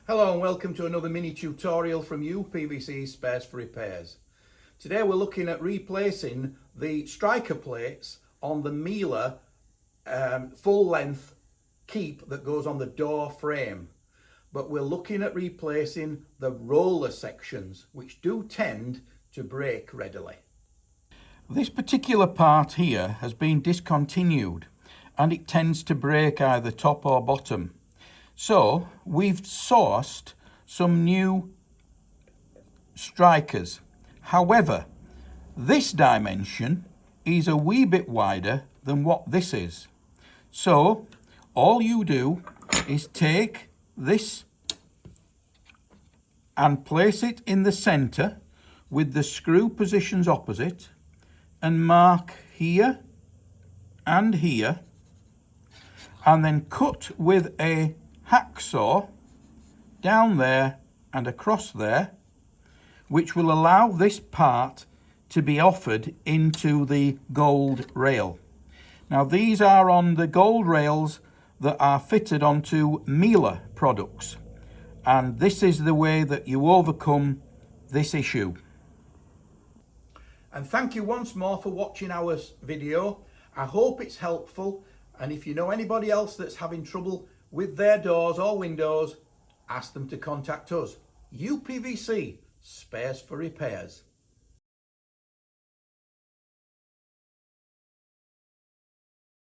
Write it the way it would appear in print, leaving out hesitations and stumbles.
Hello and welcome to another mini tutorial from UPVC Spares for Repairs. Today we're looking at replacing the striker plates on the Mila full length keep that goes on the door frame. But we're looking at replacing the roller sections, which do tend to break readily. This particular part here has been discontinued and it tends to break either top or bottom. So we've sourced some new strikers. However, this dimension is a wee bit wider than what this is. So all you do is take this and place it in the center with the screw positions opposite and mark here and here, and then cut with a hacksaw down there and across there, which will allow this part to be offered into the gold rail. Now these are on the gold rails that are fitted onto Mila products, and this is the way that you overcome this issue. And thank you once more for watching our video. I hope it's helpful, and if you know anybody else that's having trouble with their doors or windows, ask them to contact us. UPVC Spares for Repairs.